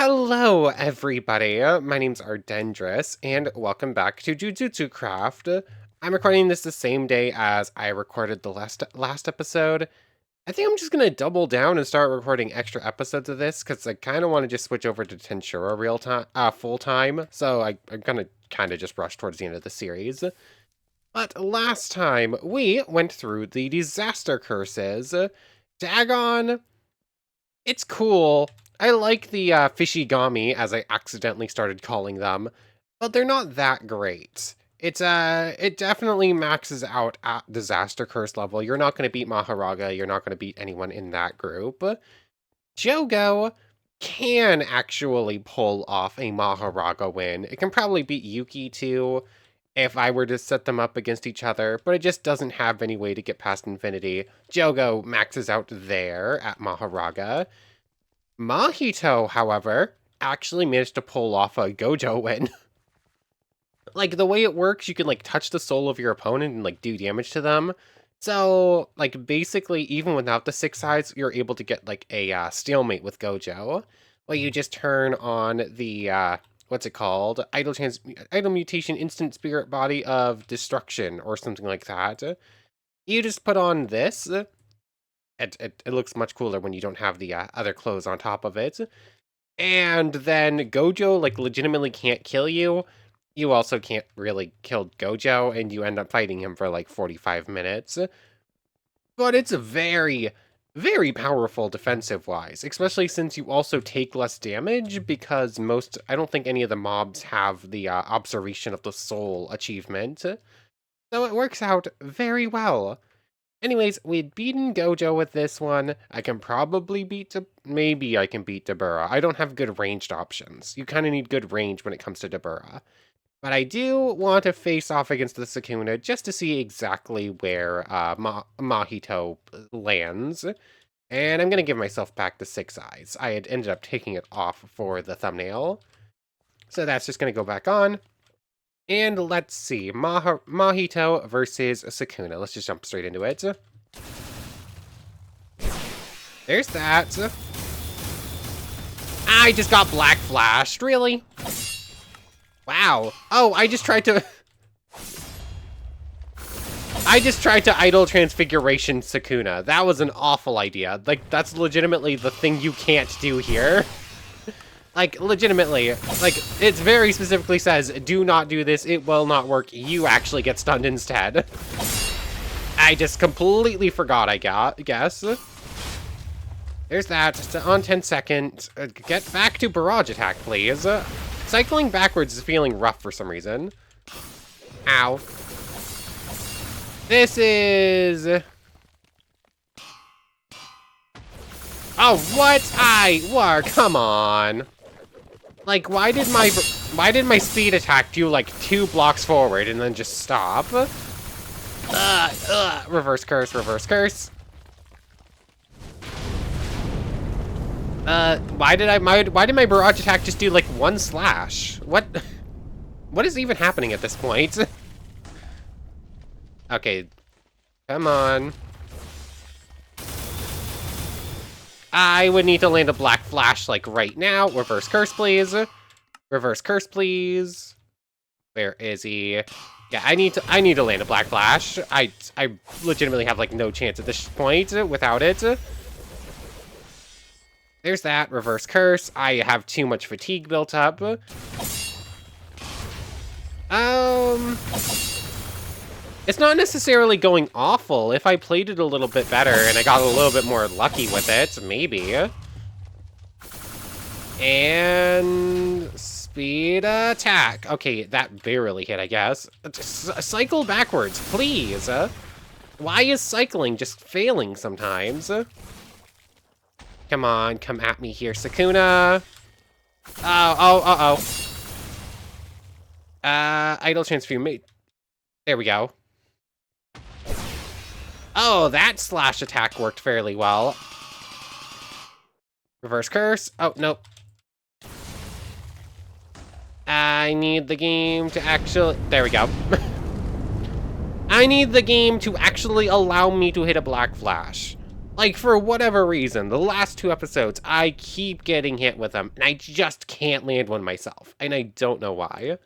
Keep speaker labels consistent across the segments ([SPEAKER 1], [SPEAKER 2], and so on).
[SPEAKER 1] Hello, everybody. My name's Ardendris, and welcome back to Jujutsu Craft. I'm recording this the same day as I recorded the last episode. I think I'm just gonna double down and start recording extra episodes of this because I kind of want to just switch over to Tensura full time. So I'm gonna kind of just rush towards the end of the series. But last time we went through the disaster curses. Dagon. It's cool. I like the Fishigami, as I accidentally started calling them, but they're not that great. It definitely maxes out at Disaster Curse level. You're not going to beat Maharaga, you're not going to beat anyone in that group. Jogo can actually pull off a Maharaga win. It can probably beat Yuki too, if I were to set them up against each other, but it just doesn't have any way to get past Infinity. Jogo maxes out there at Maharaga. Mahito, however, actually managed to pull off a Gojo win. Like, the way it works, you can, like, touch the soul of your opponent and, like, do damage to them. So, like, basically, even without the 6 eyes, you're able to get, like, a stalemate with Gojo. Well, you just turn on the, what's it called? Idle Mutation Instant Spirit Body of Destruction, or something like that. You just put on this. It looks much cooler when you don't have the other clothes on top of it. And then Gojo, like, legitimately can't kill you. You also can't really kill Gojo, and you end up fighting him for, like, 45 minutes. But it's very, very powerful defensive-wise, especially since you also take less damage, because I don't think any of the mobs have the Observation of the Soul achievement. So it works out very well. Anyways, we'd beaten Gojo with this one. I can probably maybe I can beat Dabura. I don't have good ranged options. You kind of need good range when it comes to Dabura. But I do want to face off against the Sukuna just to see exactly where Mahito lands. And I'm going to give myself back the 6 eyes. I had ended up taking it off for the thumbnail. So that's just going to go back on. And let's see, Mahito versus Sukuna. Let's just jump straight into it. There's that. I just got black flashed, really? Wow. Oh, I just tried to idle transfiguration Sukuna. That was an awful idea. Like, that's legitimately the thing you can't do here. Like, legitimately, like, it very specifically says, do not do this, it will not work, you actually get stunned instead. I just completely forgot, I guess. There's that, on 10 seconds. Get back to barrage attack, please. Cycling backwards is feeling rough for some reason. Ow. This is... Oh, what? Come on. Like, why did my speed attack do, like, 2 blocks forward and then just stop? Reverse curse, reverse curse. Why did my barrage attack just do, like, 1 slash? What is even happening at this point? Okay, come on. I would need to land a black flash, like, right now. Reverse curse, please. Reverse curse, please. Where is he? Yeah, I need to land a black flash. I legitimately have, like, no chance at this point without it. There's that. Reverse curse. I have too much fatigue built up. It's not necessarily going awful. If I played it a little bit better and I got a little bit more lucky with it, maybe. And speed attack. Okay, that barely hit, I guess. Cycle backwards, please. Why is cycling just failing sometimes? Come on, come at me here, Sukuna. Idle transfuse. There we go. Oh, that slash attack worked fairly well. Reverse curse. Oh, nope. I need the game to actually... There we go. I need the game to actually allow me to hit a black flash. Like, for whatever reason, the last 2 episodes, I keep getting hit with them, and I just can't land one myself, and I don't know why.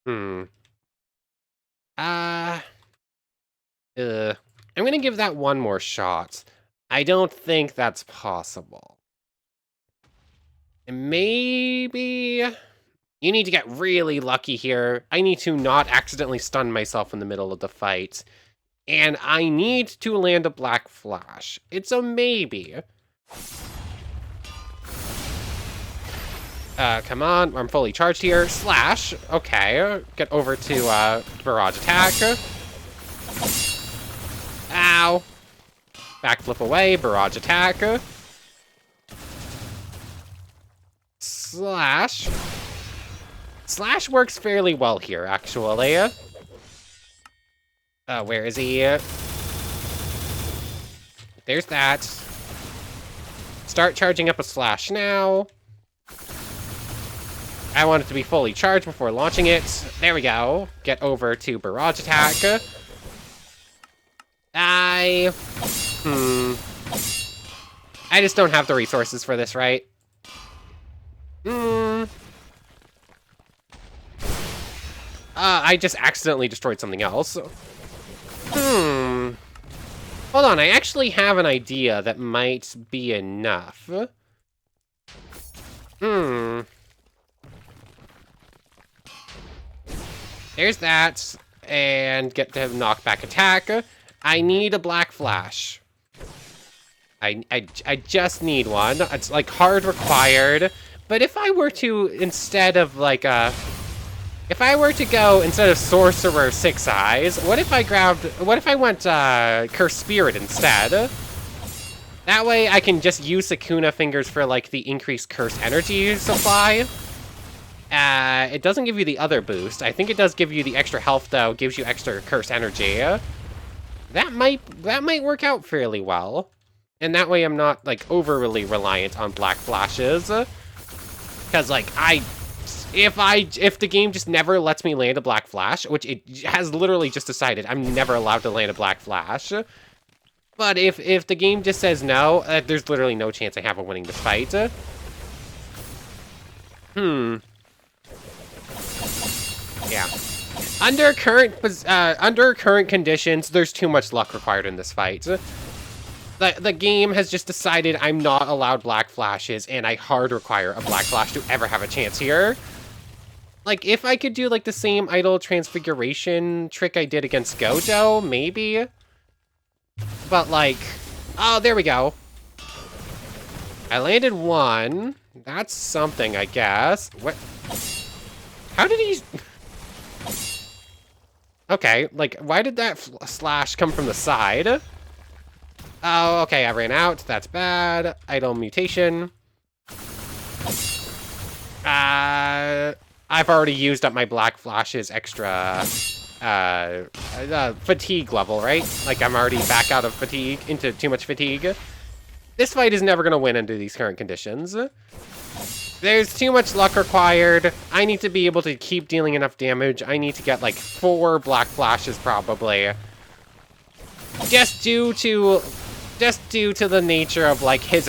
[SPEAKER 1] Uh, I'm gonna give that one more shot. I don't think that's possible. And maybe... You need to get really lucky here. I need to not accidentally stun myself in the middle of the fight. And I need to land a black flash. It's a maybe. Come on, I'm fully charged here. Slash. Okay, get over to barrage attack. Ow. Backflip away, barrage attack. Slash. Slash works fairly well here, actually. Where is he? There's that. Start charging up a slash now. I want it to be fully charged before launching it. There we go. Get over to barrage attack. I just don't have the resources for this, right? I just accidentally destroyed something else. Hold on, I actually have an idea that might be enough. There's that. And get to knockback attack. I need a black flash. I just need one. It's like hard required. But if I were to, instead of like if I were to go, instead of Sorcerer 6 Eyes, what if I went Curse Spirit instead? That way I can just use Sakuna Fingers for like the increased Curse Energy supply. It doesn't give you the other boost. I think it does give you the extra health though, gives you extra Curse Energy. That might work out fairly well. And that way I'm not like overly reliant on black flashes. Cause like if the game just never lets me land a black flash, which it has literally just decided I'm never allowed to land a black flash. But if the game just says no, there's literally no chance I have of winning this fight. Yeah. Under current conditions, there's too much luck required in this fight. The game has just decided I'm not allowed black flashes, and I hard require a black flash to ever have a chance here. Like, if I could do, like, the same idol transfiguration trick I did against Gojo, maybe? But, like... Oh, there we go. I landed one. That's something, I guess. What? How did he... Okay, like, why did that slash come from the side? Oh, okay, I ran out. That's bad. Idol mutation. I've already used up my black flash's extra fatigue level, right? Like, I'm already back out of fatigue, into too much fatigue. This fight is never going to win under these current conditions. There's too much luck required. I need to be able to keep dealing enough damage. I need to get, like, 4 black flashes, probably. Just due to the nature of, like, his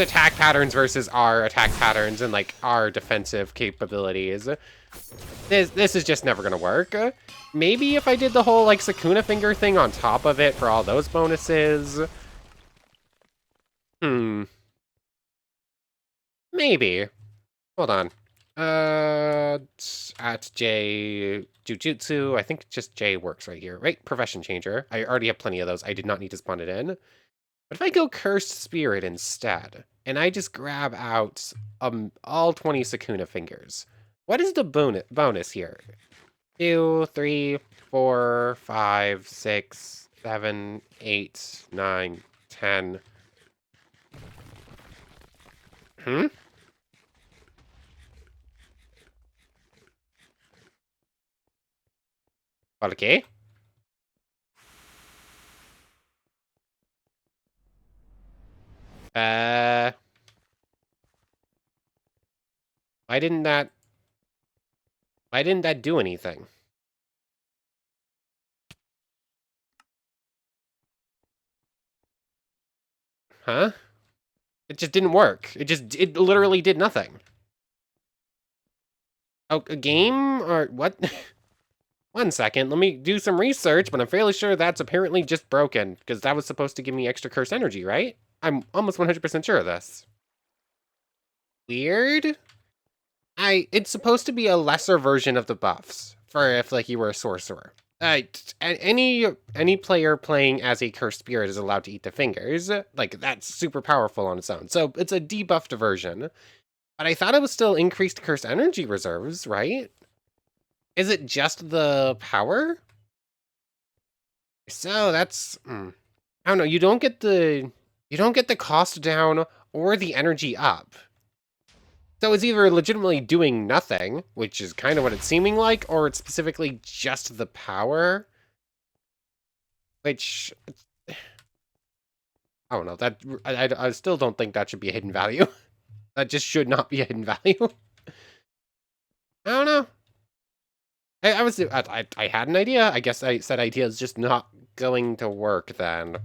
[SPEAKER 1] attack patterns versus our attack patterns and, like, our defensive capabilities. This is just never gonna work. Maybe if I did the whole, like, Sakuna Finger thing on top of it for all those bonuses. Maybe. Hold on. At J Jujutsu, I think just J works right here, right? Profession changer. I already have plenty of those. I did not need to spawn it in. But if I go Cursed Spirit instead, and I just grab out all 20 Sakuna Fingers, what is the bonus here? 2, 3, 4, 5, 6, 7, 8, 9, 10. Okay. Why didn't that do anything? Huh? It just didn't work. It literally did nothing. Oh, a game? Or what? One second, let me do some research, but I'm fairly sure that's apparently just broken, because that was supposed to give me extra curse energy, right? I'm almost 100% sure of this. Weird? It's supposed to be a lesser version of the buffs, for if, like, you were a sorcerer. Any player playing as a cursed spirit is allowed to eat the fingers. Like, that's super powerful on its own. So, it's a debuffed version. But I thought it was still increased curse energy reserves, right? Is it just the power? So that's I don't know, you don't get the cost down or the energy up. So it's either legitimately doing nothing, which is kind of what it's seeming like, or it's specifically just the power, which I don't know. That I still don't think that should be a hidden value. That just should not be a hidden value. I don't know. I had an idea. I guess I said idea is just not going to work then.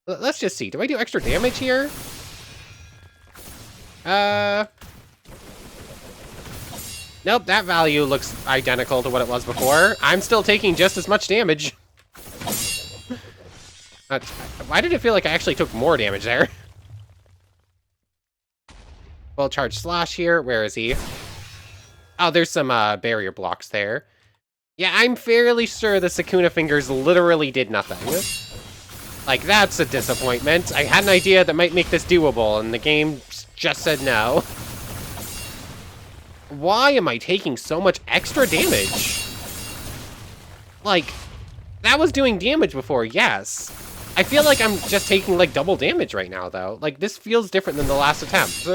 [SPEAKER 1] Let's just see. Do I do extra damage here? Nope, that value looks identical to what it was before. I'm still taking just as much damage. Why did it feel like I actually took more damage there? Full charge slash here. Where is he? Oh, there's some barrier blocks there. Yeah, I'm fairly sure the Sakuna fingers literally did nothing. Like, that's a disappointment. I had an idea that might make this doable, and the game just said no. Why am I taking so much extra damage? Like, that was doing damage before, yes. I feel like I'm just taking, like, double damage right now, though. Like, this feels different than the last attempt.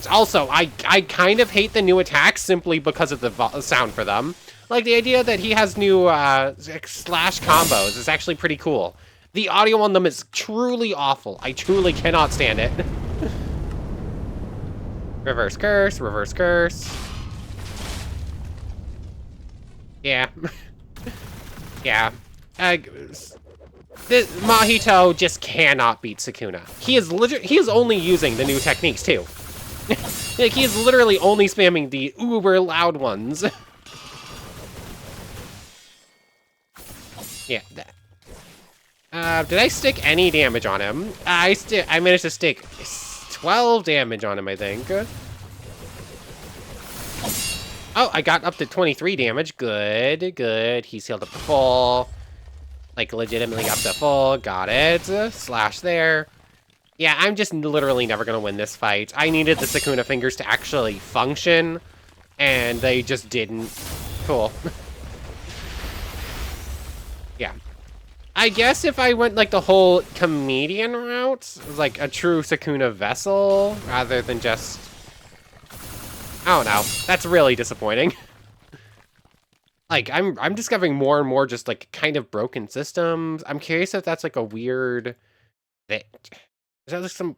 [SPEAKER 1] Also, I kind of hate the new attacks simply because of the sound for them. Like, the idea that he has new slash combos is actually pretty cool. The audio on them is truly awful. I truly cannot stand it. Reverse curse, reverse curse. Yeah. Yeah. This Mahito just cannot beat Sukuna. He is only using the new techniques too. Like, he is literally only spamming the uber loud ones. Yeah. Did I stick any damage on him? I managed to stick 12 damage on him, I think. Oh, I got up to 23 damage. Good, good. He's healed up to full. Like, legitimately up to full. Got it. Slash there. Yeah, I'm just literally never going to win this fight. I needed the Sakuna fingers to actually function, and they just didn't. Cool. Yeah. I guess if I went, like, the whole comedian route, like a true Sakuna vessel, rather than just... I don't know. That's really disappointing. Like, I'm discovering more and more just, like, kind of broken systems. I'm curious if that's, like, a weird... Is that, like, some...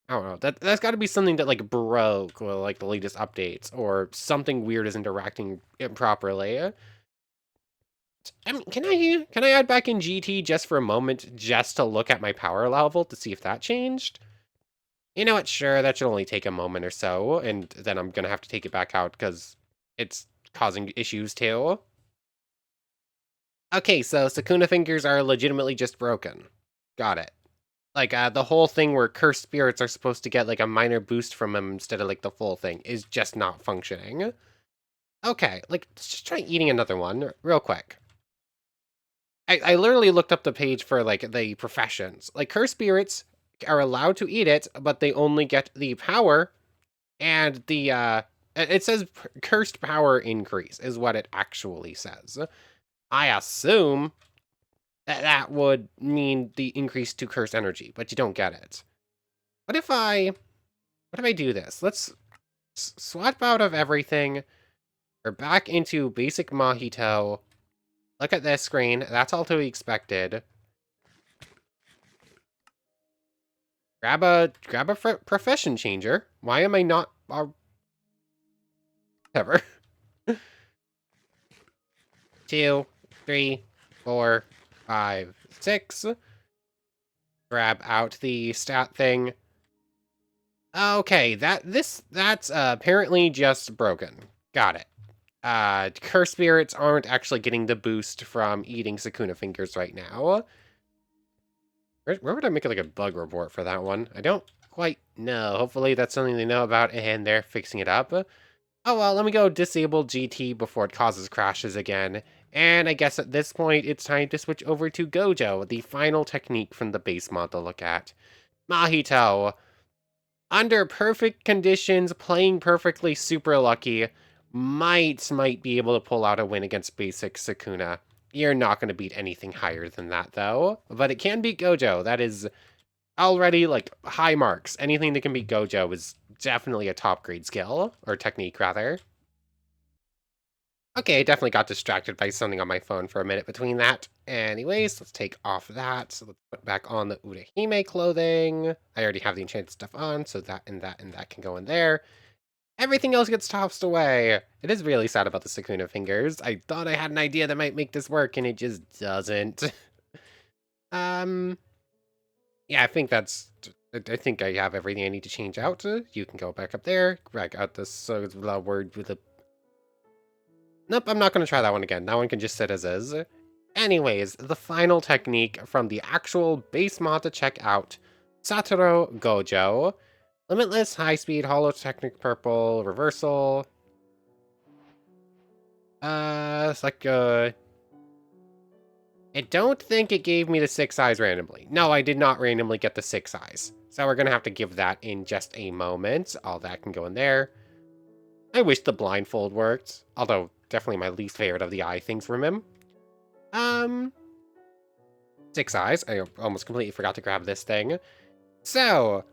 [SPEAKER 1] I don't know. That's got to be something that, like, broke with, like, the latest updates, or something weird is interacting improperly. I mean, can I add back in GT just for a moment, just to look at my power level to see if that changed? You know what? Sure, that should only take a moment or so, and then I'm gonna have to take it back out because it's causing issues too. Okay, so Sakuna fingers are legitimately just broken. Got it. Like, the whole thing where cursed spirits are supposed to get, like, a minor boost from them instead of, like, the full thing is just not functioning. Okay, like, let's just try eating another one real quick. I literally looked up the page for, like, the professions. Like, cursed spirits are allowed to eat it, but they only get the power and the, it says cursed power increase is what it actually says. I assume that would mean the increase to curse energy, but you don't get it. What if I do this? Let's swap out of everything. We're back into basic Mahito. Look at this screen. That's all to be expected. Grab a profession changer. Why am I not... Whatever. 2, 3, 4, 5, 6. Grab out the stat thing. Okay, that's apparently just broken. Got it. Curse spirits aren't actually getting the boost from eating Sakuna fingers right now. Where would I make like a bug report for that one? I don't quite know. Hopefully that's something they know about and they're fixing it up. Oh well, let me go disable GT before it causes crashes again. And I guess at this point, it's time to switch over to Gojo, the final technique from the base mod to look at. Mahito. Under perfect conditions, playing perfectly super lucky, might be able to pull out a win against basic Sakuna. You're not going to beat anything higher than that, though. But it can beat Gojo. That is already, like, high marks. Anything that can beat Gojo is definitely a top grade skill, or technique, rather. Okay, I definitely got distracted by something on my phone for a minute between that. Anyways, let's take off that. So let's put back on the Urahime clothing. I already have the enchanted stuff on, so that and that and that can go in there. Everything else gets tossed away. It is really sad about the Sakuna fingers. I thought I had an idea that might make this work, and it just doesn't. Yeah, I think that's... I think I have everything I need to change out. You can go back up there. Back out this word with a... Nope, I'm not going to try that one again. That one can just sit as is. Anyways, the final technique from the actual base mod to check out. Satoru Gojo. Limitless, high speed, hollow technic purple, reversal. It's like, I don't think it gave me the 6 eyes randomly. No, I did not randomly get the 6 eyes. So we're gonna have to give that in just a moment. All that can go in there. I wish the blindfold worked. Although, definitely my least favorite of the eye things from him. 6 eyes. I almost completely forgot to grab this thing. So,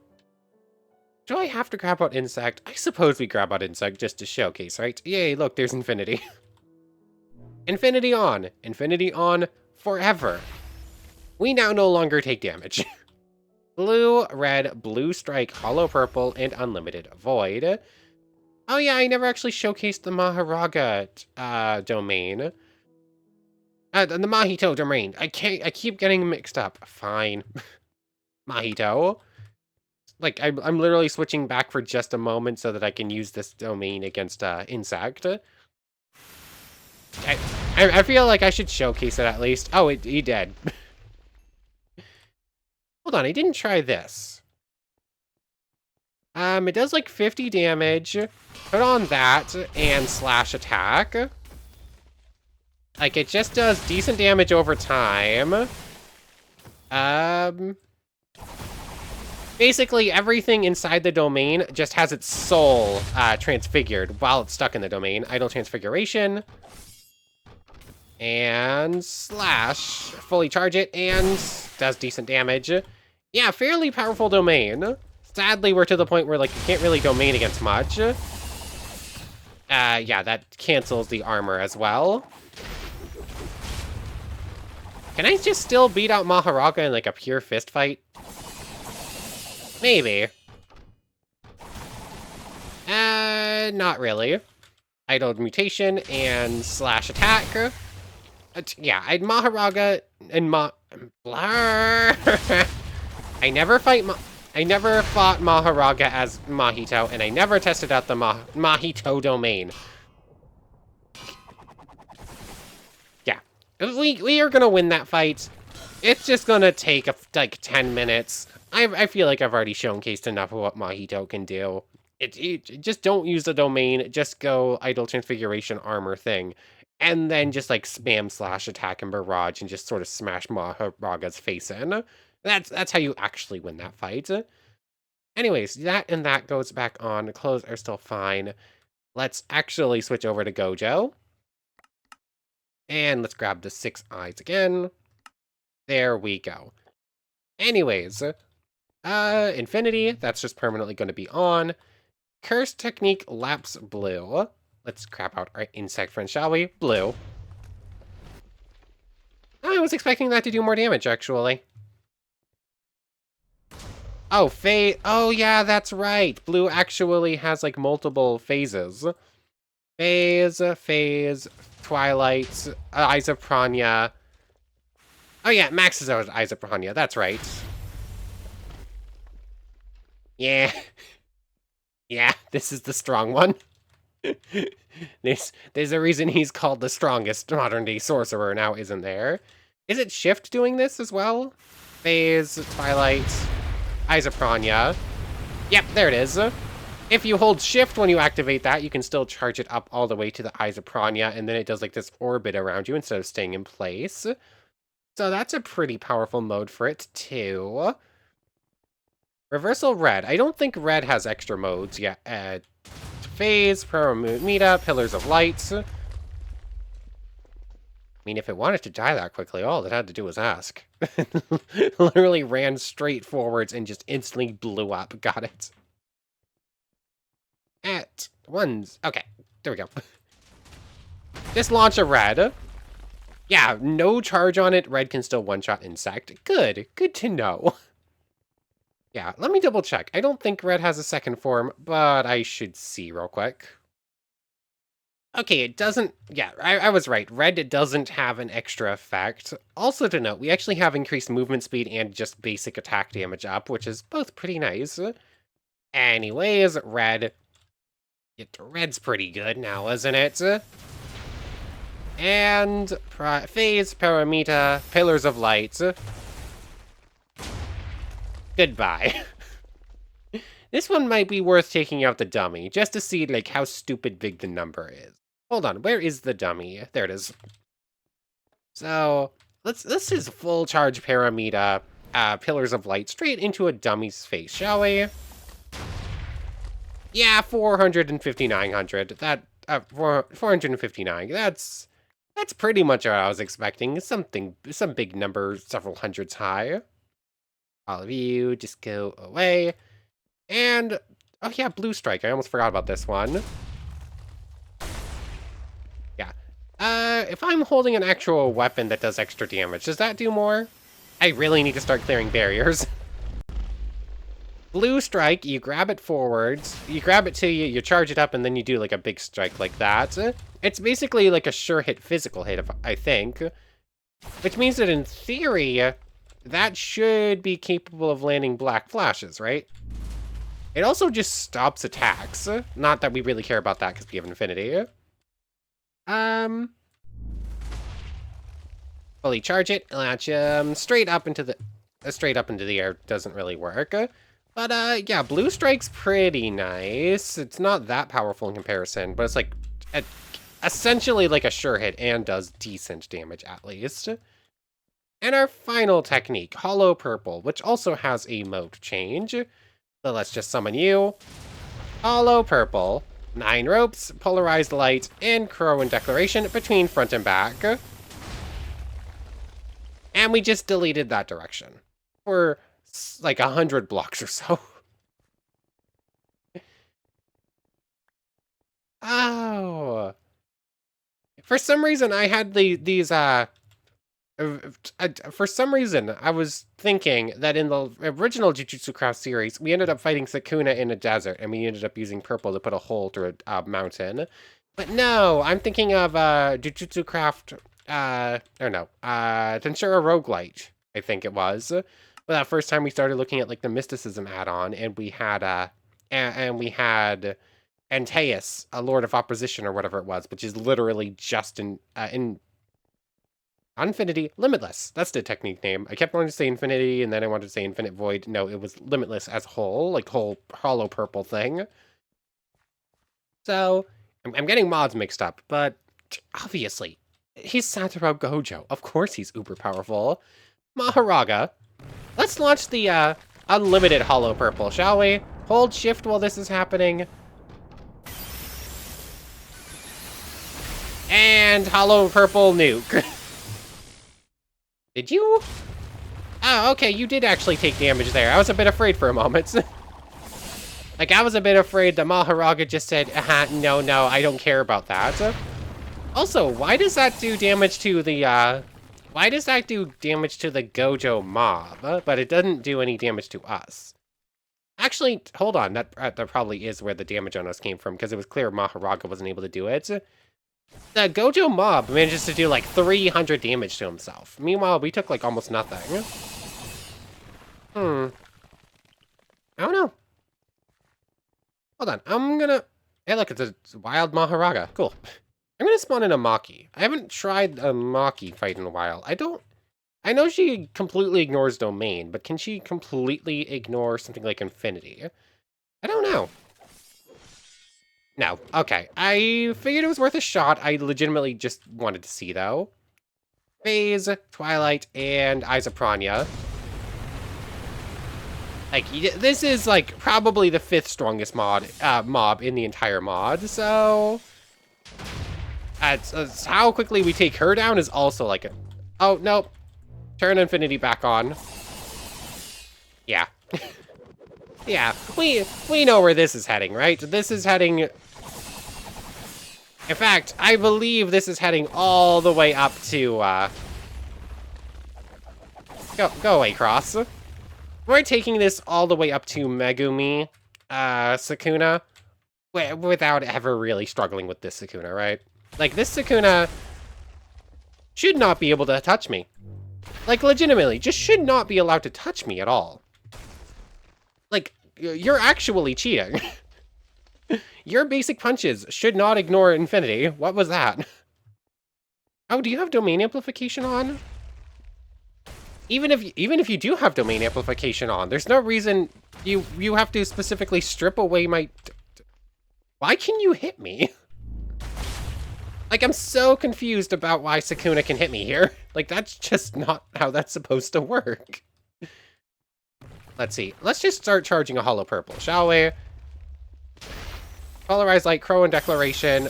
[SPEAKER 1] do I have to grab out Insect? I suppose we grab out Insect just to showcase, right? Yay, look, there's Infinity. Infinity on. Infinity on forever. We now no longer take damage. Blue, red, blue strike, hollow purple, and unlimited void. Oh yeah, I never actually showcased the Maharaga domain. The Mahito domain. I keep getting mixed up. Fine. Mahito. Like, I'm literally switching back for just a moment so that I can use this domain against Insect. I feel like I should showcase it at least. Oh, he did. Hold on, I didn't try this. It does like 50 damage. Put on that and slash attack. Like, it just does decent damage over time. Basically, everything inside the domain just has its soul transfigured while it's stuck in the domain. Idle Transfiguration. And slash. Fully charge it and does decent damage. Yeah, fairly powerful domain. Sadly, we're to the point where, like, you can't really domain against much. Yeah, that cancels the armor as well. Can I just still beat out Maharaga in, like, a pure fist fight? Maybe. Not really. Idle Mutation and slash attack. Yeah, I'd Maharaga and Blur. I never fought Maharaga as Mahito, and I never tested out the Mahito domain. Yeah, we are gonna win that fight. It's just gonna take like 10 minutes. I feel like I've already showcased enough of what Mahito can do. Just don't use the domain. Just go Idle Transfiguration armor thing. And then just like spam slash attack and barrage and just sort of smash Maharaga's face in. That's how you actually win that fight. Anyways, that and that goes back on. The clothes are still fine. Let's actually switch over to Gojo. And let's grab the 6 eyes again. There we go. Anyways, Infinity, that's just permanently going to be on. Curse Technique Lapse Blue. Let's crap out our insect friend, shall we? Blue. I was expecting that to do more damage, actually. Oh, oh, yeah, that's right. Blue actually has, like, multiple phases. Phase, Twilight, Eyes of Pranya. Oh yeah, Max is Eyes of Pranya, that's right. Yeah. Yeah, this is the strong one. There's a reason he's called the strongest modern-day sorcerer now, isn't there? Is it Shift doing this as well? Phase, Twilight, Eyes of Pranya. Yep, there it is. If you hold Shift when you activate that, you can still charge it up all the way to the Eyes of Pranya, and then it does like this orbit around you instead of staying in place. So that's a pretty powerful mode for it, too. Reversal Red. I don't think Red has extra modes yet. Phase, Paramita, Pillars of Light. I mean, if it wanted to die that quickly, all it had to do was ask. Literally ran straight forwards and just instantly blew up. Got it. At ones. Okay, there we go. Just launch a Red. Yeah, no charge on it. Red can still one-shot Insect. Good. Good to know. Yeah, let me double check. I don't think Red has a second form, but I should see real quick. Okay, it doesn't... Yeah, I was right. Red doesn't have an extra effect. Also to note, we actually have increased movement speed and just basic attack damage up, which is both pretty nice. Anyways, Red's pretty good now, isn't it? And Phase, Paramita, Pillars of Light. Goodbye. This one might be worth taking out the dummy, just to see, like, how stupid big the number is. Hold on, where is the dummy? There it is. So, let's just full charge Paramita, Pillars of Light straight into a dummy's face, shall we? Yeah, 450-900. That, 459. That's pretty much what I was expecting. Some big number, several hundreds high. All of you, just go away. And, oh yeah, Blue Strike. I almost forgot about this one. Yeah. If I'm holding an actual weapon that does extra damage, does that do more? I really need to start clearing barriers. Blue Strike, you grab it forwards, you grab it to you, you charge it up, and then you do like a big strike like that. It's basically like a sure hit physical hit, I think. Which means that in theory, that should be capable of landing black flashes, right? It also just stops attacks. Not that we really care about that because we have infinity. Fully charge it, launch straight up into the air doesn't really work. But yeah, Blue Strike's pretty nice. It's not that powerful in comparison, but it's like essentially like a sure hit and does decent damage at least. And our final technique, Hollow Purple, which also has a mode change. So let's just summon you. Hollow Purple, 9 ropes, Polarized Light, and Crowan Declaration between front and back. And we just deleted that direction for like 100 blocks or so. Oh. For some reason, I had for some reason, I was thinking that in the original Jujutsu Craft series, we ended up fighting Sukuna in a desert, and we ended up using purple to put a hole through a mountain. But no, I'm thinking of Jujutsu Craft, or no, Tensura Roguelite, I think it was. But that first time we started looking at like the mysticism add-on, and we had Antaeus, a Lord of Opposition or whatever it was, which is literally just in Infinity, Limitless. That's the technique name. I kept wanting to say Infinity, and then I wanted to say Infinite Void. No, it was Limitless as a whole, like whole hollow purple thing. So, I'm getting mods mixed up, but obviously, he's Satoru Gojo. Of course he's uber powerful. Maharaga. Let's launch the unlimited hollow purple, shall we? Hold shift while this is happening. And hollow purple nuke. Did you? Oh, okay, you did actually take damage there. I was a bit afraid for a moment. Like, I was a bit afraid that Maharaga just said, no, I don't care about that. Also, why does that do damage to the, why does that do damage to the Gojo mob, but it doesn't do any damage to us? Actually, hold on, that probably is where the damage on us came from, because it was clear Maharaga wasn't able to do it. The Gojo mob manages to do like 300 damage to himself. Meanwhile, we took like almost nothing. I don't know. Hold on, I'm gonna... Hey, look, it's a wild Maharaga. Cool. I'm gonna spawn in a Maki. I haven't tried a Maki fight in a while. I know she completely ignores domain, but can she completely ignore something like infinity? I don't know. No. Okay. I figured it was worth a shot. I legitimately just wanted to see, though. Phase, Twilight, and Eyes of Pranya. Like, this is, like, probably the 5th strongest mob in the entire mod, so... how quickly we take her down is also, like, a... Oh, nope. Turn Infinity back on. Yeah. Yeah, we know where this is heading, right? This is heading... In fact, I believe this is heading all the way up to, Go away, Cross. We're taking this all the way up to Megumi, Sukuna, without ever really struggling with this Sukuna, right? Like, this Sukuna should not be able to touch me. Like, legitimately, just should not be allowed to touch me at all. Like, you're actually cheating. Your basic punches should not ignore infinity. What was that? Oh, do you have domain amplification on? Even if you do have domain amplification on, there's no reason you have to specifically strip away my... Why can you hit me? Like, I'm so confused about why Sukuna can hit me here. Like, that's just not how that's supposed to work. Let's see. Let's just start charging a Hollow Purple, shall we? Polarized Light, Crow and Declaration.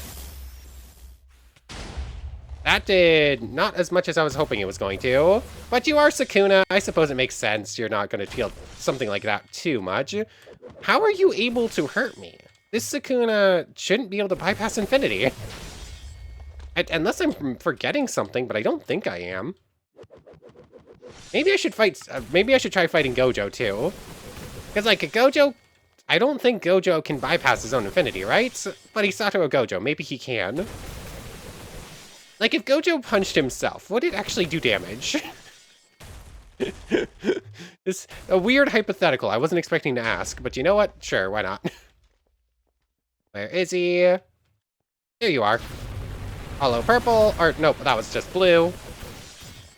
[SPEAKER 1] That did not as much as I was hoping it was going to. But you are Sukuna. I suppose it makes sense. You're not going to feel something like that too much. How are you able to hurt me? This Sukuna shouldn't be able to bypass infinity. Unless I'm forgetting something, but I don't think I am. Maybe I should fight... maybe I should try fighting Gojo too. Because, like, Gojo... I don't think Gojo can bypass his own infinity, right? But he's Satoru Gojo. Maybe he can. Like, if Gojo punched himself, would it actually do damage? It's a weird hypothetical. I wasn't expecting to ask, but you know what? Sure, why not? Where is he? Here you are. Hollow Purple, or nope, that was just blue.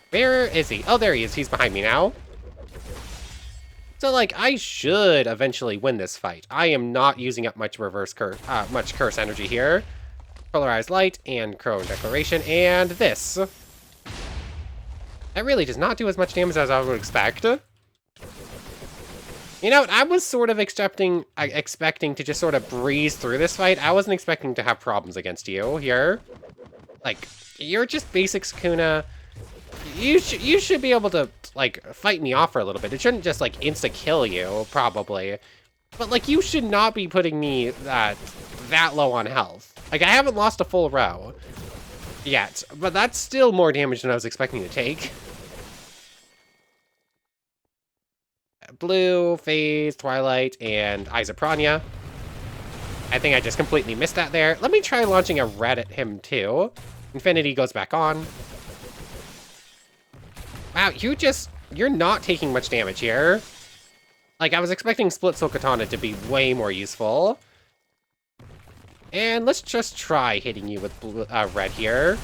[SPEAKER 1] Where is he? Oh, there he is. He's behind me now. So, like, I should eventually win this fight. I am not using up much much curse energy here. Polarized Light, and Crow Declaration, and this. That really does not do as much damage as I would expect. You know, I was sort of expecting to just sort of breeze through this fight. I wasn't expecting to have problems against you here. Like, you're just basic Sukuna. You should be able to, like, fight me off for a little bit. It shouldn't just, like, insta-kill you, probably. But, like, you should not be putting me that low on health. Like, I haven't lost a full row yet, but that's still more damage than I was expecting to take. Blue, Phase, Twilight, and Eyes of Pranya. I think I just completely missed that there. Let me try launching a red at him, too. Infinity goes back on. Wow, you're not taking much damage here. Like, I was expecting Split Soul Katana to be way more useful. And let's just try hitting you with blue, red here.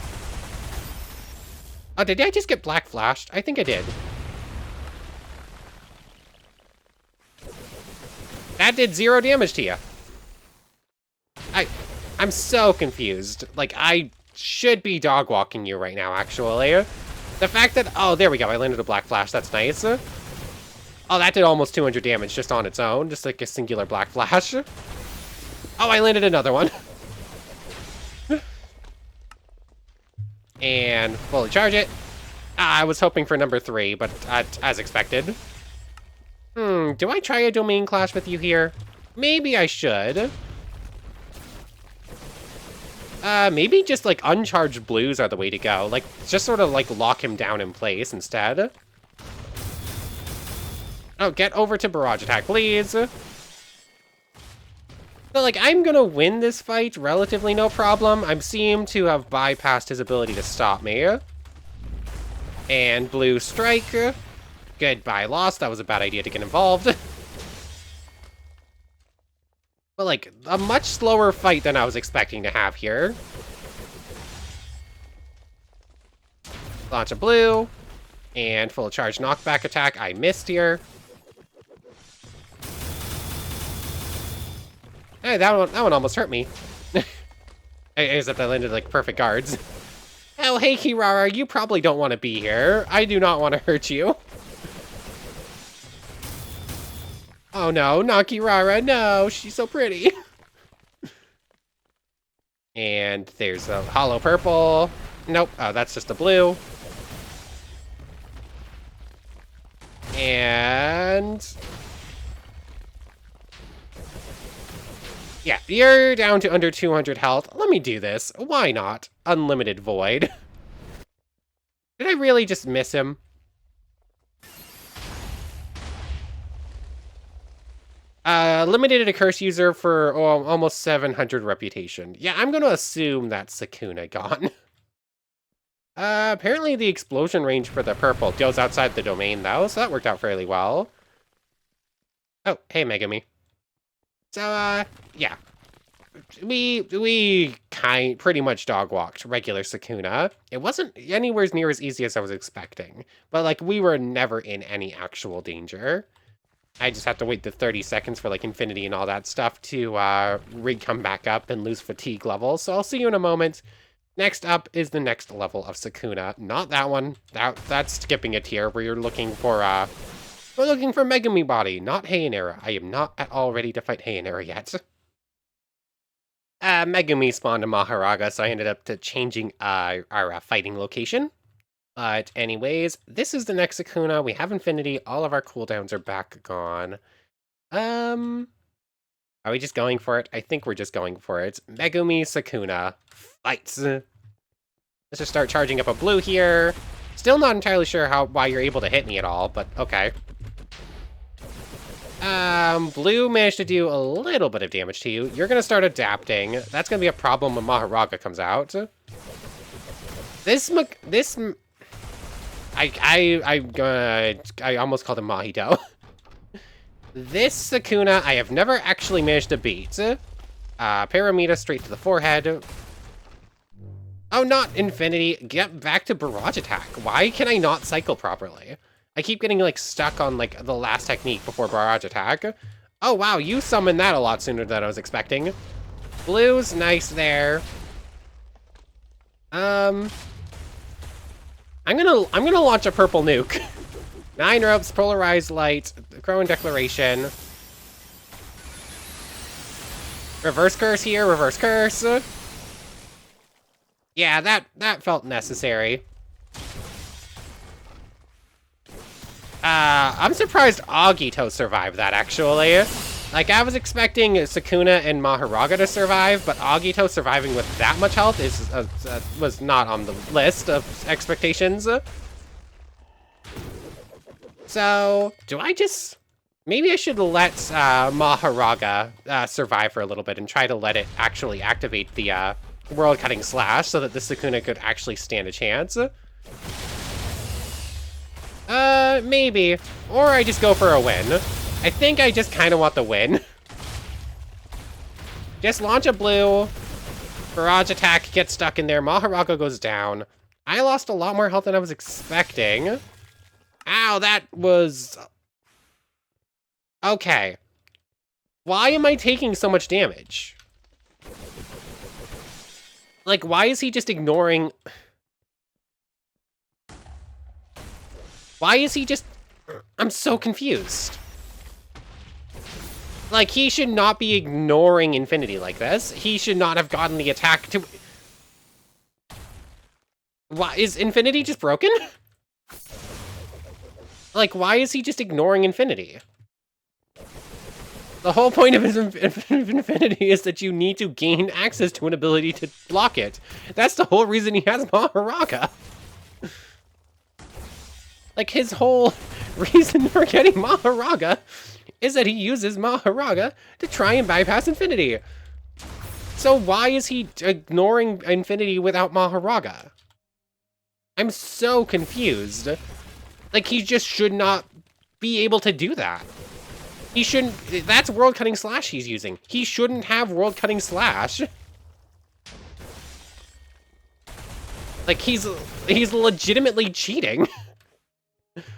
[SPEAKER 1] Oh, did I just get black flashed? I think I did. That did 0 damage to you. I'm so confused. Like, I should be dog walking you right now, actually. The fact that... Oh, there we go. I landed a black flash. That's nice. Oh, that did almost 200 damage just on its own. Just like a singular black flash. Oh, I landed another one. And fully charge it. I was hoping for number 3, but as expected. Do I try a domain clash with you here? Maybe I should. Maybe just, like, uncharged blues are the way to go. Like, just sort of, like, lock him down in place instead. Oh, get over to barrage attack, please. But, like, I'm gonna win this fight relatively no problem. I seem to have bypassed his ability to stop me. And blue strike. Goodbye, lost. That was a bad idea to get involved. But, like, a much slower fight than I was expecting to have here. Launch a blue. And full charge knockback attack. I missed here. Hey, that one almost hurt me. Except I landed like perfect guards. Oh, hey, Kirara, you probably don't want to be here. I do not want to hurt you. Oh no, not Kirara, no, she's so pretty. And there's a hollow purple. Nope, oh, that's just a blue. And... yeah, you're down to under 200 health. Let me do this. Why not? Unlimited Void. Did I really just miss him? Limited a curse user for almost 700 reputation. Yeah, I'm going to assume that's Sukuna gone. Apparently the explosion range for the purple goes outside the domain, though, so that worked out fairly well. Oh, hey, Megami. So, yeah. We pretty much dog-walked regular Sukuna. It wasn't anywhere near as easy as I was expecting, but, like, we were never in any actual danger. I just have to wait the 30 seconds for, like, Infinity and all that stuff to, come back up and lose fatigue levels, so I'll see you in a moment. Next up is the next level of Sukuna. Not that one. That's skipping a tier where you're looking for, we're looking for Megami Body, not Heianera. I am not at all ready to fight Heianera yet. Megami spawned a Maharaga, so I ended up changing our fighting location. But anyways, this is the next Sukuna. We have Infinity. All of our cooldowns are back gone. Are we just going for it? I think we're just going for it. Megumi Sukuna fights. Let's just start charging up a blue here. Still not entirely sure why you're able to hit me at all, but okay. Blue managed to do a little bit of damage to you. You're gonna start adapting. That's gonna be a problem when Maharaga comes out. I almost called him Mahito. This Sukuna, I have never actually managed to beat. Paramita straight to the forehead. Oh, not Infinity. Get back to Barrage Attack. Why can I not cycle properly? I keep getting, like, stuck on, like, the last technique before Barrage Attack. Oh, wow, you summoned that a lot sooner than I was expecting. Blue's nice there. I'm gonna launch a purple nuke. 9 ropes, polarized light, Crowan Declaration. Reverse curse here, reverse curse. Yeah, that felt necessary. I'm surprised Agito survived that, actually. Like, I was expecting Sukuna and Maharaga to survive, but Agito surviving with that much health was not on the list of expectations. So, do I just... maybe I should let Maharaga survive for a little bit and try to let it actually activate the World-Cutting Slash so that the Sukuna could actually stand a chance. Maybe. Or I just go for a win. I think I just kind of want the win. Just launch a blue. Barrage Attack gets stuck in there. Maharaga goes down. I lost a lot more health than I was expecting. Ow, that was... okay. Why am I taking so much damage? Like, why is he just ignoring... why is he just... I'm so confused. Like, he should not be ignoring Infinity like this. He should not have gotten the attack to... why, is Infinity just broken? Like, why is he just ignoring Infinity? The whole point of his Infinity is that you need to gain access to an ability to block it. That's the whole reason he has Maharaga. Like, his whole reason for getting Maharaga is that he uses Maharaga to try and bypass Infinity. So why is he ignoring Infinity without Maharaga? I'm so confused. Like, he just should not be able to do that. He shouldn't... That's World Cutting Slash he's using. He shouldn't have World Cutting Slash. Like, he's legitimately cheating.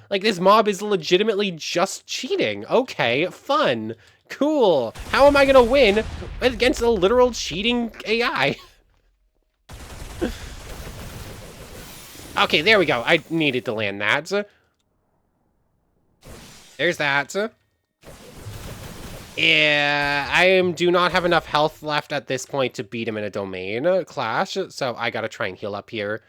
[SPEAKER 1] Like, this mob is legitimately just cheating. Okay, fun. Cool. How am I gonna win against a literal cheating AI? Okay, there we go. I needed to land that. There's that. Yeah, I do not have enough health left at this point to beat him in a domain clash, so I gotta try and heal up here.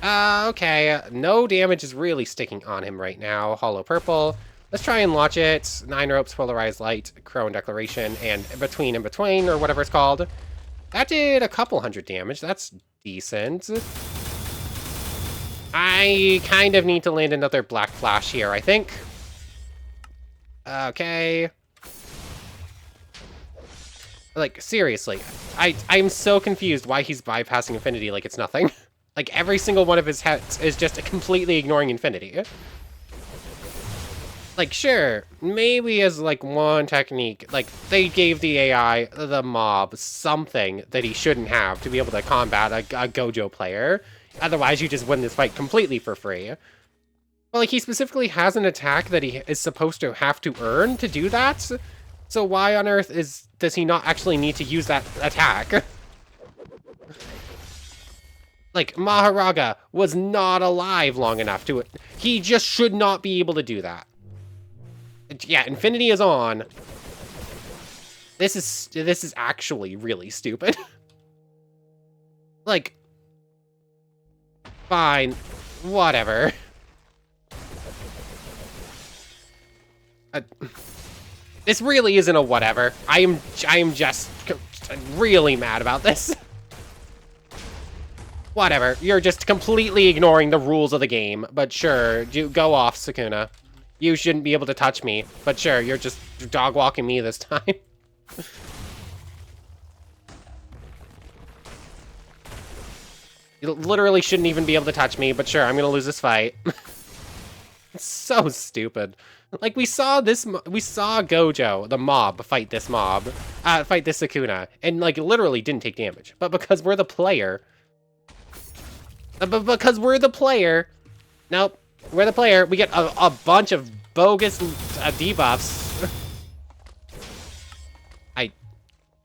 [SPEAKER 1] Okay, no damage is really sticking on him right now. Hollow Purple. Let's try and launch it. 9 ropes, Polarized Light, Crone Declaration, and in between, or whatever it's called. That did a couple hundred damage. That's decent. I kind of need to land another Black Flash here, I think. Okay. Like, seriously. I'm so confused why he's bypassing Infinity like it's nothing. Like, every single one of his hits is just completely ignoring Infinity. Like, sure, maybe as, like, one technique, like, they gave the AI, the mob, something that he shouldn't have to be able to combat a Gojo player. Otherwise, you just win this fight completely for free. But, like, he specifically has an attack that he is supposed to have to earn to do that. So why on earth does he not actually need to use that attack? Like, Maharaga was not alive long enough to it. He just should not be able to do that. Yeah, Infinity is on. This is actually really stupid. Like, fine, whatever. This really isn't a whatever. I am just really mad about this. Whatever, you're just completely ignoring the rules of the game, but sure, go off, Sukuna. You shouldn't be able to touch me, but sure, you're just dog-walking me this time. You literally shouldn't even be able to touch me, but sure, I'm gonna lose this fight. It's so stupid. Like, we saw Gojo, the mob, fight this Sukuna, and, like, literally didn't take damage. But because we're the player... Nope. We're the player. We get a bunch of bogus debuffs.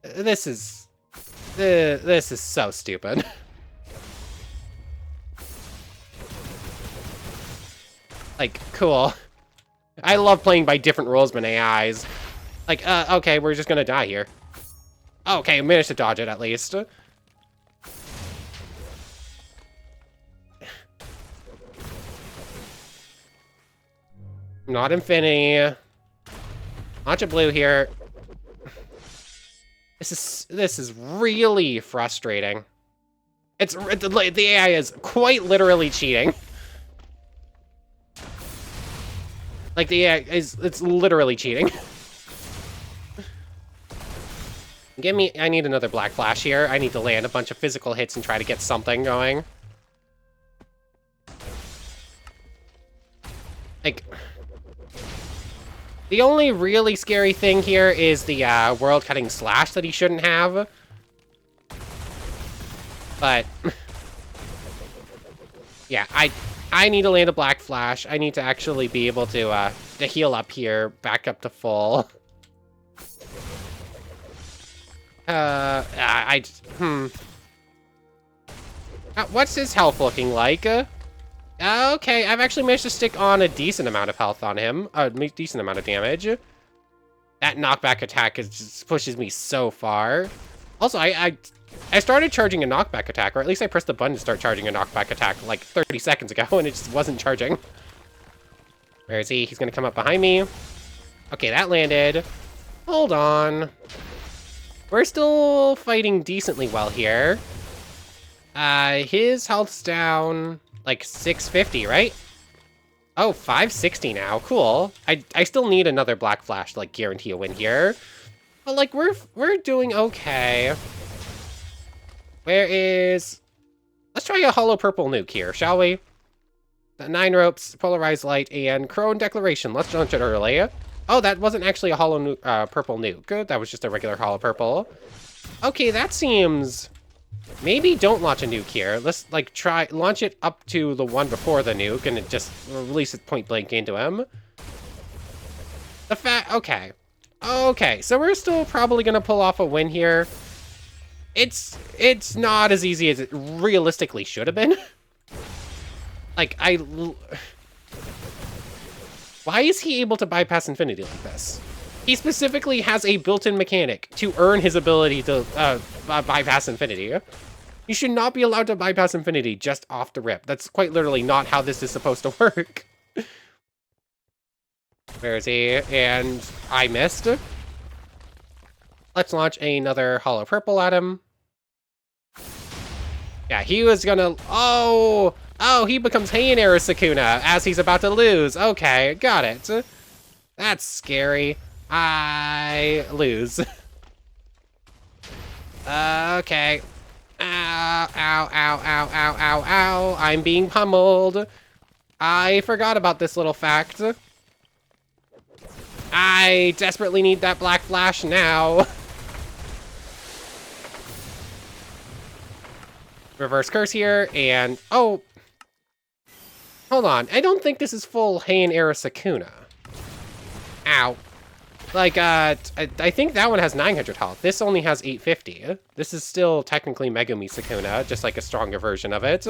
[SPEAKER 1] This is so stupid. Like, cool. I love playing by different rules than AIs. Like, okay, we're just gonna die here. Okay, I managed to dodge it at least. Not Infinity. Launch a blue here. This is really frustrating. The AI is quite literally cheating. Like, the AI it's literally cheating. I need another Black Flash here. I need to land a bunch of physical hits and try to get something going. Like, the only really scary thing here is the World Cutting Slash that he shouldn't have. But yeah, I need to land a Black Flash. I need to actually be able to heal up here, back up to full. What's his health looking like? Okay, I've actually managed to stick on a decent amount of health on him. A decent amount of damage. That knockback attack just pushes me so far. Also, I started charging a knockback attack, or at least I pressed the button to start charging a knockback attack like 30 seconds ago, and it just wasn't charging. Where is he? He's gonna come up behind me. Okay, that landed. Hold on. We're still fighting decently well here. His health's down like 650, right? Oh, 560 now. Cool. I still need another Black Flash to, like, guarantee a win here. But, like, we're doing okay. Where is... Let's try a Hollow Purple Nuke here, shall we? 9 Ropes, Polarized Light, and Crone Declaration. Let's launch it early. Oh, that wasn't actually a Purple Nuke. Good, that was just a regular Hollow Purple. Okay, that seems... Maybe don't launch a nuke here. Let's, like, launch it up to the one before the nuke, and it just release it point blank into him. Okay. Okay, so we're still probably gonna pull off a win here. It's not as easy as it realistically should have been. Like, why is he able to bypass infinity like this? He specifically has a built-in mechanic to earn his ability to bypass infinity. You should not be allowed to bypass infinity just off the rip. That's quite literally not how this is supposed to work. Where is he? And I missed. Let's launch another Hollow Purple at him. Yeah, he was gonna... Oh, he becomes Heianera Sukuna as he's about to lose. Okay, got it. That's scary. I lose. Okay. Ow, ow, ow, ow, ow, ow, ow. I'm being pummeled. I forgot about this little fact. I desperately need that Black Flash now. Reverse curse here, and... Oh. Hold on. I don't think this is full Heianera Sukuna. Ow. Like, I think that one has 900 health. This only has 850. This is still technically Megumi Sukuna, just like a stronger version of it.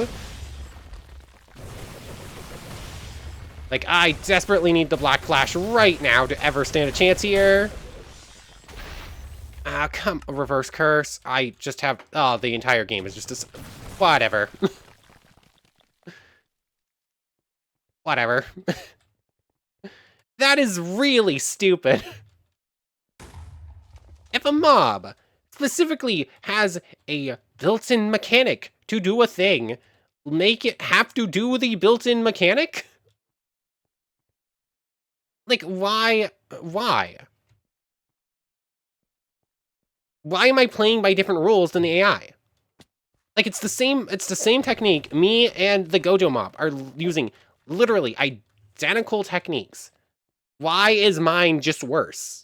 [SPEAKER 1] Like, I desperately need the Black Flash right now to ever stand a chance here. Come, reverse curse. I just have, oh, the entire game is just whatever. Whatever. That is really stupid. If a mob specifically has a built-in mechanic to do a thing, make it have to do the built-in mechanic? Like, why? Why? Why am I playing by different rules than the AI? Like, it's the same technique. Me and the Gojo mob are using literally identical techniques. Why is mine just worse?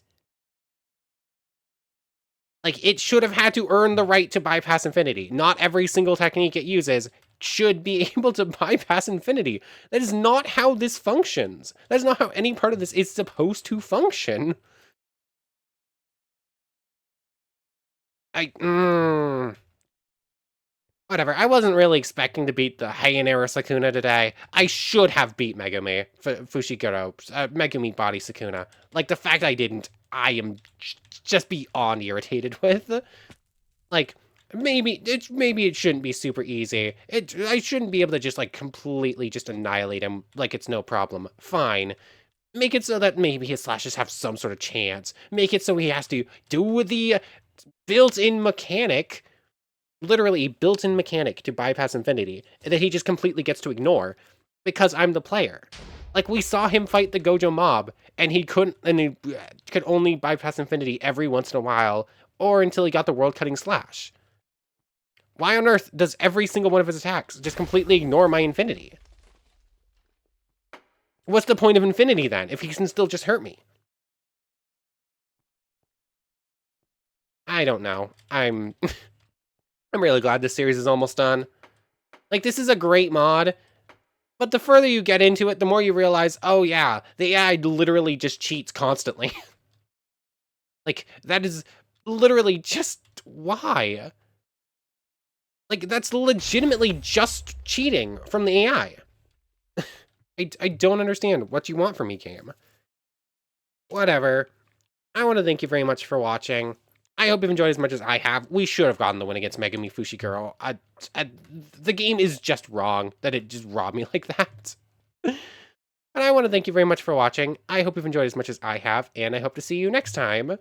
[SPEAKER 1] Like, it should have had to earn the right to bypass infinity. Not every single technique it uses should be able to bypass infinity. That is not how this functions. That is not how any part of this is supposed to function. Whatever, I wasn't really expecting to beat the Heianera Sukuna today. I should have beat Megumi, Fushiguro, Megumi Body Sukuna. Like, the fact I didn't, I am just beyond irritated with. Like, maybe it shouldn't be super easy. I shouldn't be able to just, like, completely just annihilate him like it's no problem. Fine. Make it so that maybe his slashes have some sort of chance. Make it so he has to do the built-in mechanic, literally built-in mechanic to bypass infinity, that he just completely gets to ignore because I'm the player. Like, we saw him fight the Gojo mob, and he could only bypass infinity every once in a while, or until he got the world-cutting slash. Why on earth does every single one of his attacks just completely ignore my infinity? What's the point of infinity then, if he can still just hurt me? I don't know. I'm really glad this series is almost done. Like, this is a great mod, but the further you get into it, the more you realize, oh yeah, the AI literally just cheats constantly. Like, that is literally just why? Like, that's legitimately just cheating from the AI. I don't understand what you want from me, game. Whatever. I want to thank you very much for watching. I hope you've enjoyed as much as I have. We should have gotten the win against Megumi Fushiguro. The game is just wrong that it just robbed me like that. But I want to thank you very much for watching. I hope you've enjoyed as much as I have, and I hope to see you next time.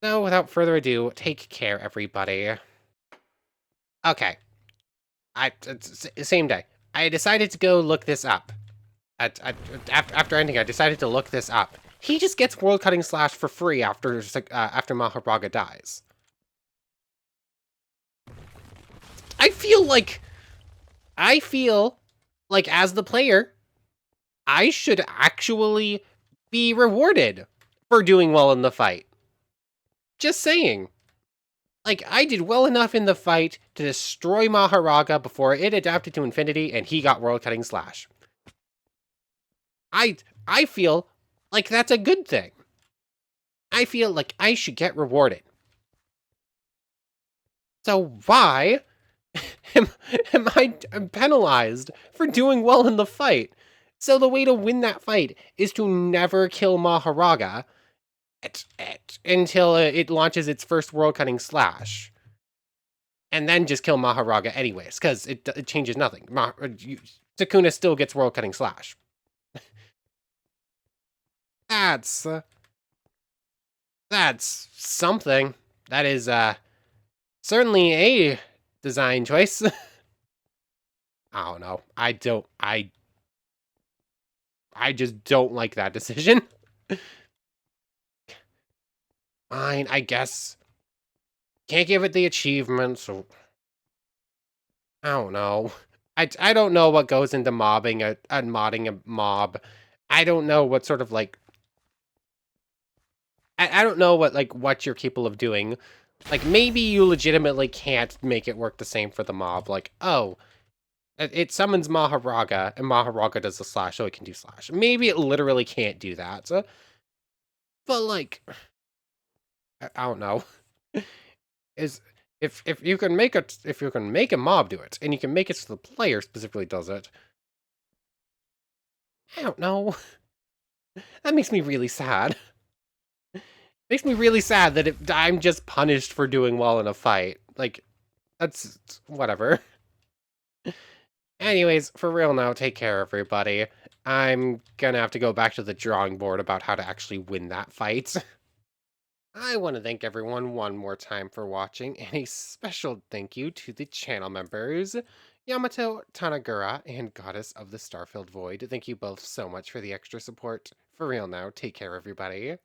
[SPEAKER 1] So, without further ado, take care, everybody. Okay. Same day. I decided to go look this up. After ending, I decided to look this up. He just gets World Cutting Slash for free after Mahabharata dies. I feel like as the player, I should actually be rewarded for doing well in the fight. Just saying. Like, I did well enough in the fight to destroy Maharaga before it adapted to Infinity and he got World Cutting Slash. I feel like that's a good thing. I feel like I should get rewarded. So why am, am I penalized for doing well in the fight? So the way to win that fight is to never kill Maharaga until it launches its first World Cutting Slash. And then just kill Maharaga anyways, because it changes nothing. Sukuna still gets World Cutting Slash. That's something. That is certainly a design choice. I don't know. I just don't like that decision. Fine, I guess. Can't give it the achievement, so I don't know. I don't know what goes into modding a mob. I don't know what sort of like I don't know what you're capable of doing. Like maybe you legitimately can't make it work the same for the mob. Like, oh, it summons Maharaga and Maharaga does the slash, so it can do slash. Maybe it literally can't do that. But like I don't know. Is if you can make a mob do it and you can make it so the player specifically does it. I don't know. That makes me really sad. Makes me really sad that I'm just punished for doing well in a fight. Like, that's whatever. Anyways, for real now, take care, everybody. I'm gonna have to go back to the drawing board about how to actually win that fight. I want to thank everyone one more time for watching, and a special thank you to the channel members, Yamato, Tanagura, and Goddess of the Starfilled Void. Thank you both so much for the extra support. For real now, take care, everybody.